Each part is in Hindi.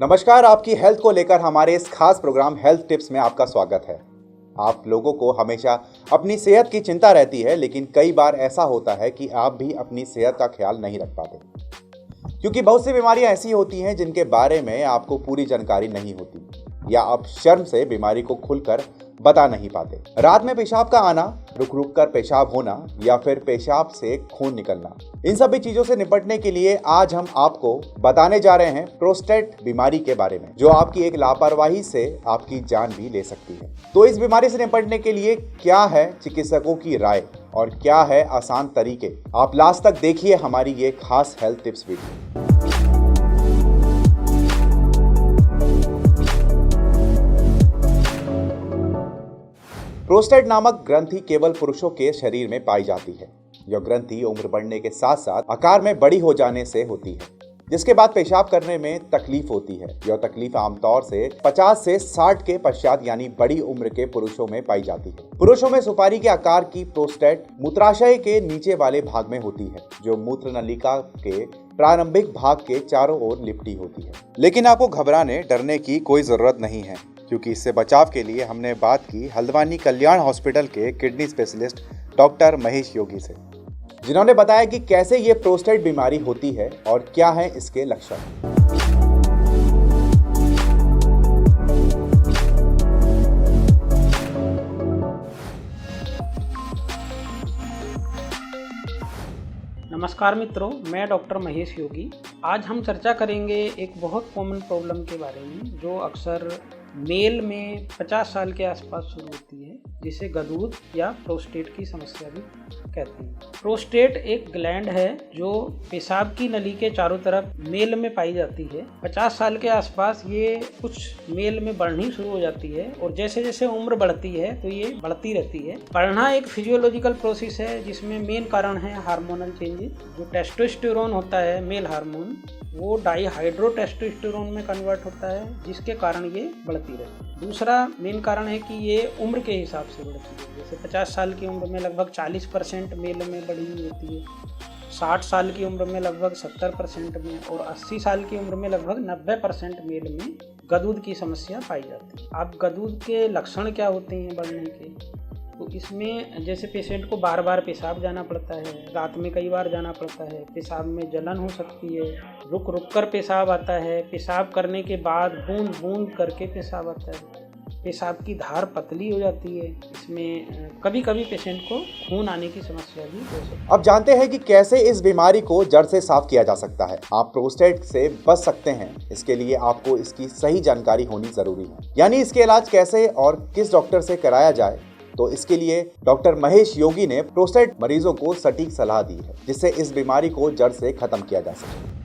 नमस्कार, आपकी हेल्थ को लेकर हमारे इस खास प्रोग्राम हेल्थ टिप्स में आपका स्वागत है। आप लोगों को हमेशा अपनी सेहत की चिंता रहती है, लेकिन कई बार ऐसा होता है कि आप भी अपनी सेहत का ख्याल नहीं रख पाते, क्योंकि बहुत सी बीमारियां ऐसी होती हैं जिनके बारे में आपको पूरी जानकारी नहीं होती या आप शर्म से बीमारी को खुलकर बता नहीं पाते। रात में पेशाब का आना, रुक रुक कर पेशाब होना या फिर पेशाब से खून निकलना, इन सभी चीजों से निपटने के लिए आज हम आपको बताने जा रहे हैं प्रोस्टेट बीमारी के बारे में, जो आपकी एक लापरवाही से आपकी जान भी ले सकती है। तो इस बीमारी से निपटने के लिए क्या है चिकित्सकों की राय और क्या है आसान तरीके, आप लास्ट तक देखिए हमारी ये खास हेल्थ टिप्स वीडियो। प्रोस्टेट नामक ग्रंथि केवल पुरुषों के शरीर में पाई जाती है। यह ग्रंथि उम्र बढ़ने के साथ साथ आकार में बड़ी हो जाने से होती है, जिसके बाद पेशाब करने में तकलीफ होती है। यह तकलीफ आमतौर से 50 से 60 के पश्चात यानी बड़ी उम्र के पुरुषों में पाई जाती है। पुरुषों में सुपारी के आकार की प्रोस्टेट मूत्राशय के नीचे वाले भाग में होती है, जो मूत्र नलिका के प्रारंभिक भाग के चारों ओर लिपटी होती है। लेकिन आपको घबराने डरने की कोई जरूरत नहीं है, क्योंकि इससे बचाव के लिए हमने बात की हल्द्वानी कल्याण हॉस्पिटल के kidney specialist doctor Mahesh Yogi से, जिन्होंने बताया कि कैसे ये प्रोस्टेट बीमारी होती है और क्या है इसके लक्षण। नमस्कार मित्रों, मैं डॉक्टर महेश योगी। आज हम चर्चा करेंगे एक बहुत कॉमन प्रॉब्लम के बारे में, जो अक्सर मेल में 50 साल के आसपास शुरू होती है, जिसे गदूद या प्रोस्टेट की समस्या भी कहते हैं। प्रोस्टेट एक ग्लैंड है जो पेशाब की नली के चारों तरफ मेल में पाई जाती है। 50 साल के आसपास ये कुछ मेल में बढ़नी शुरू हो जाती है और जैसे जैसे उम्र बढ़ती है तो ये बढ़ती रहती है। बढ़ना एक फिजियोलॉजिकल प्रोसेस है, जिसमें मेन कारण है हार्मोनल चेंजेस। जो टेस्टोस्टेरोन होता है मेल हार्मोन, वो डाईहाइड्रोटेस्टोस्टेरोन में कन्वर्ट होता है, जिसके कारण ये बढ़ती रहती है। दूसरा मेन कारण है कि ये उम्र के हिसाब से बढ़ती है। जैसे 50 साल की उम्र में लगभग 40% मेल में बढ़ी हुई होती है, 60 साल की उम्र में लगभग 70% में और 80 साल की उम्र में लगभग 90% मेल में गदूद की समस्या पाई जाती है। अब गदूद के लक्षण क्या होते हैं बढ़ने के, तो इसमें जैसे पेशेंट को बार बार पेशाब जाना पड़ता है, रात में कई बार जाना पड़ता है, पेशाब में जलन हो सकती है, रुक रुक कर पेशाब आता है, पेशाब करने के बाद बूंद बूंद करके पेशाब आता है, पेशाब की धार पतली हो जाती है। इसमें कभी कभी पेशेंट को खून आने की समस्या भी हो सकती है। अब जानते हैं कि कैसे इस बीमारी को जड़ से साफ किया जा सकता है। आप प्रोस्टेट से बच सकते हैं, इसके लिए आपको इसकी सही जानकारी होनी जरूरी है, यानी इसके इलाज कैसे और किस डॉक्टर से कराया जाए। तो इसके लिए डॉक्टर महेश योगी ने प्रोस्टेट मरीजों को सटीक सलाह दी है, जिससे इस बीमारी को जड़ से खत्म किया जा सके।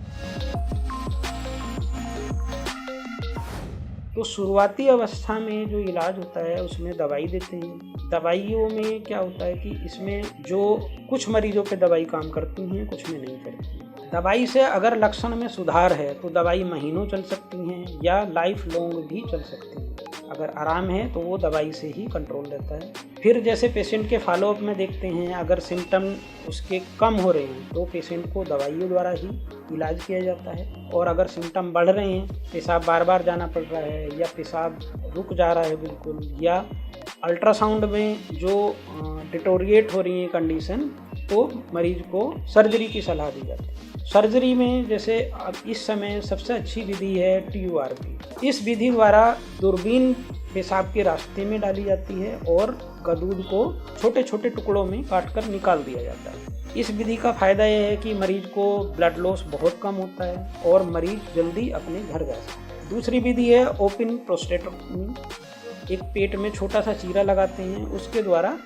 तो शुरुआती अवस्था में जो इलाज होता है उसमें दवाई देते हैं। दवाइयों में क्या होता है कि इसमें जो कुछ मरीजों पे दवाई काम करती हैं, कुछ में नहीं करती। दवाई से अगर लक्षण में सुधार है तो दवाई महीनों चल सकती हैं या लाइफ लॉन्ग भी चल सकती हैं। अगर आराम है तो वो दवाई से ही कंट्रोल रहता है। फिर जैसे पेशेंट के फॉलोअप में देखते हैं, अगर सिम्टम उसके कम हो रहे हैं तो पेशेंट को दवाइयों द्वारा ही इलाज किया जाता है। और अगर सिम्टम बढ़ रहे हैं, पेशाब बार बार जाना पड़ रहा है या पेशाब रुक जा रहा है बिल्कुल, या अल्ट्रासाउंड में जो डिटोरिएट हो रही है कंडीशन, तो मरीज को सर्जरी की सलाह दी जाती है। सर्जरी में जैसे अब इस समय सबसे अच्छी विधि है TURP। इस विधि द्वारा दूरबीन पेशाब के रास्ते में डाली जाती है और गदूद को छोटे छोटे टुकड़ों में काटकर निकाल दिया जाता है। इस विधि का फायदा यह है कि मरीज को ब्लड लॉस बहुत कम होता है और मरीज जल्दी अपने घर जा सकता है। दूसरी विधि है ओपन प्रोस्टेक्टोमी। एक पेट में छोटा सा चीरा लगाते हैं, उसके द्वारा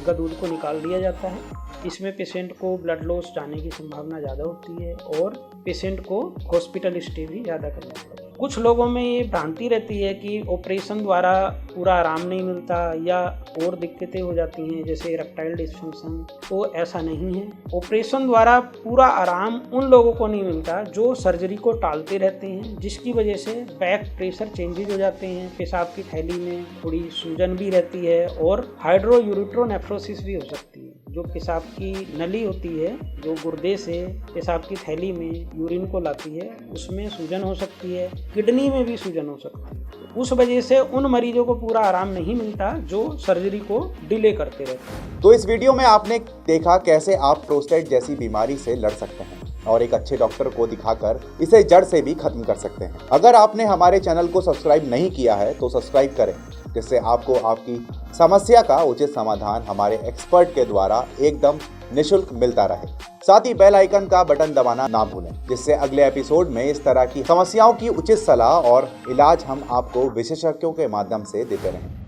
गदूद को निकाल दिया जाता है। इसमें पेशेंट को ब्लड लॉस जाने की संभावना ज़्यादा होती है और पेशेंट को हॉस्पिटल स्टे भी ज़्यादा करना पड़ता है। कुछ लोगों में ये भ्रांति रहती है कि ऑपरेशन द्वारा पूरा आराम नहीं मिलता या और दिक्कतें हो जाती हैं, जैसे इरेक्टाइल डिस्फंक्शन। तो ऐसा नहीं है। ऑपरेशन द्वारा पूरा आराम उन लोगों को नहीं मिलता जो सर्जरी को टालते रहते हैं, जिसकी वजह से बैक प्रेशर चेंजेज हो जाते हैं, पेशाब की थैली में थोड़ी सूजन भी रहती है और हाइड्रोयूरेट्रोनेफ्रोसिस भी हो सकती है। जो पेशाब की नली होती है, जो गुर्दे से पेशाब की थैली में यूरिन को लाती है, उसमें सूजन हो सकती है, किडनी में भी सूजन हो सकती है। उस वजह से उन मरीजों को पूरा आराम नहीं मिलता जो सर्जरी को डिले करते रहते हैं। तो इस वीडियो में आपने देखा कैसे आप प्रोस्टेट जैसी बीमारी से लड़ सकते हैं और एक अच्छे डॉक्टर को दिखाकर इसे जड़ से भी खत्म कर सकते हैं। अगर आपने हमारे चैनल को सब्सक्राइब नहीं किया है तो सब्सक्राइब करें, जिससे आपको आपकी समस्या का उचित समाधान हमारे एक्सपर्ट के द्वारा एकदम निःशुल्क मिलता रहे। साथ ही बेल आइकन का बटन दबाना ना भूलें, जिससे अगले एपिसोड में इस तरह की समस्याओं की उचित सलाह और इलाज हम आपको विशेषज्ञों के माध्यम से देते रहें।